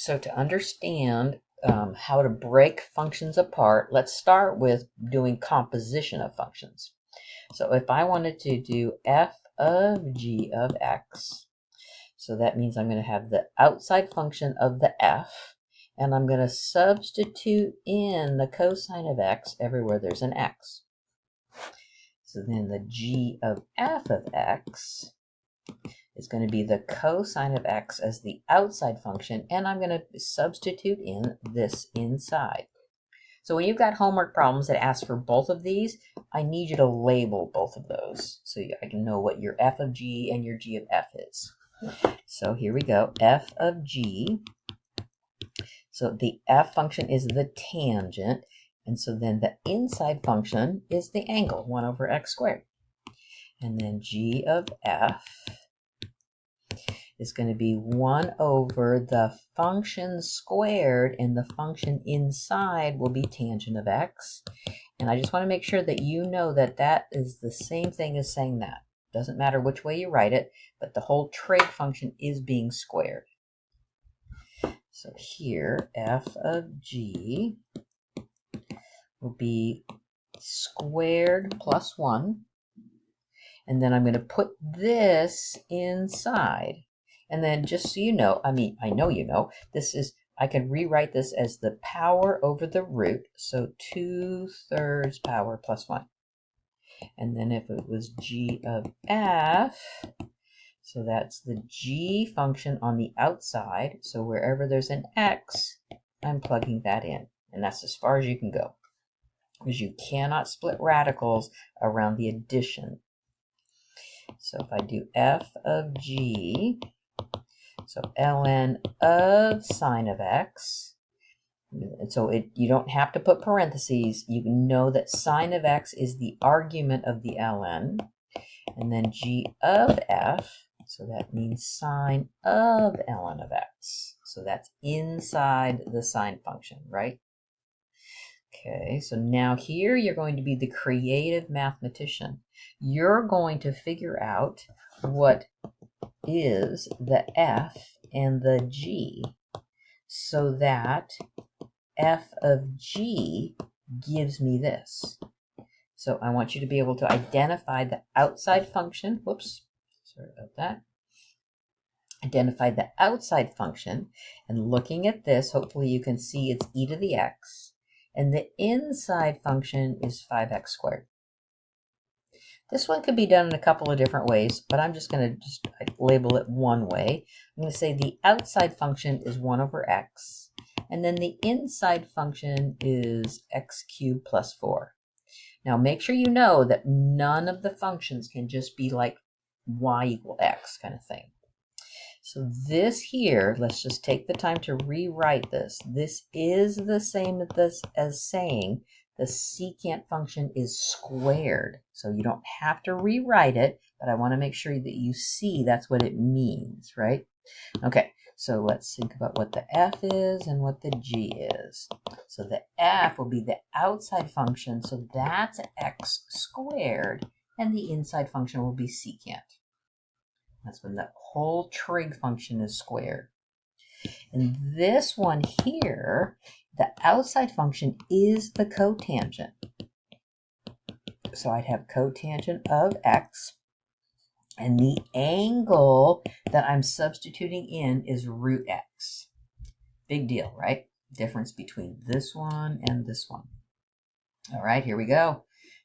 So to understand how to break functions apart, let's start with doing composition of functions. So if I wanted to do f of g of x, so that means I'm going to have the outside function of the f, and I'm going to substitute in the cosine of x everywhere there's an x. So then the g of f of x is going to be the cosine of x as the outside function, and I'm going to substitute in this inside. So when you've got homework problems that ask for both of these, I need you to label both of those so I can know what your f of g and your g of f is. So here we go, f of g. So the f function is the tangent, and so then the inside function is the angle, 1 over x squared. And then g of f is going to be 1 over the function squared, and the function inside will be tangent of x. And I just want to make sure that you know that that is the same thing as saying that. Doesn't matter which way you write it, but the whole trig function is being squared. So here, f of g will be squared plus 1. And then I'm going to put this inside. And then just so you know, I know you know, I can rewrite this as the power over the root. So 2/3 power plus 1. And then if it was g of f, so that's the g function on the outside. So wherever there's an x, I'm plugging that in. And that's as far as you can go, because you cannot split radicals around the addition. So if I do f of g, so ln of sine of x, so you don't have to put parentheses. You know that sine of x is the argument of the ln, and then g of f, so that means sine of ln of x. So that's inside the sine function, right? Okay, so now here you're going to be the creative mathematician. You're going to figure out what is the f and the g, so that f of g gives me this. So I want you to be able to identify the outside function. Whoops, sorry about that. Identify the outside function, and looking at this, hopefully you can see it's e to the x, and the inside function is 5x squared. This one could be done in a couple of different ways, but I'm just going to label it one way. I'm going to say the outside function is 1 over x, and then the inside function is x cubed plus 4. Now make sure you know that none of the functions can just be like y equal x kind of thing. So this here, let's just take the time to rewrite this. This is the same as saying the secant function is squared. So you don't have to rewrite it, but I want to make sure that you see that's what it means, right? Okay, so let's think about what the f is and what the g is. So the f will be the outside function, so that's x squared, and the inside function will be secant. That's when the whole trig function is squared. And this one here, the outside function is the cotangent. So I'd have cotangent of x, and the angle that I'm substituting in is root x. Big deal, right? Difference between this one and this one. All right, here we go.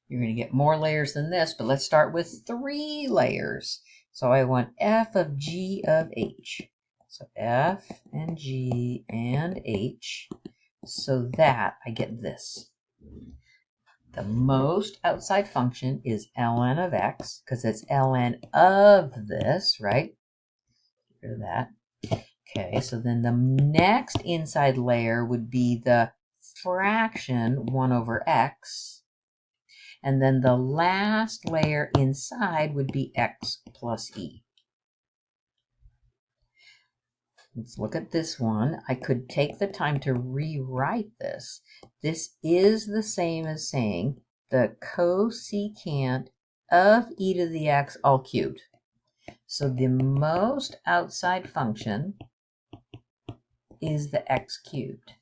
You're going to get more layers than this, but let's start with 3 layers. So I want f of g of h. So f and g and h, so that I get this. The most outside function is ln of x, because it's ln of this, right? Get rid of that. Okay, so then the next inside layer would be the fraction 1 over x. And then the last layer inside would be x plus e. Let's look at this one. I could take the time to rewrite this. This is the same as saying the cosecant of e to the x all cubed. So the most outside function is the x cubed.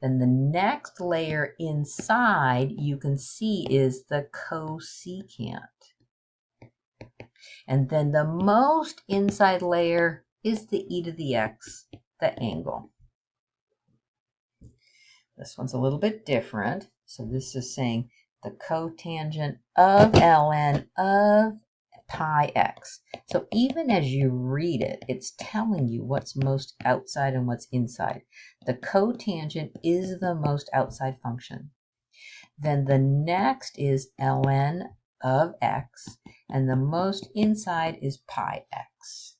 Then the next layer inside you can see is the cosecant. And then the most inside layer is the e to the x, the angle. This one's a little bit different. So this is saying the cotangent of ln of pi x. So even as you read it, it's telling you what's most outside and what's inside. The cotangent is the most outside function. Then the next is ln of x, and the most inside is pi x.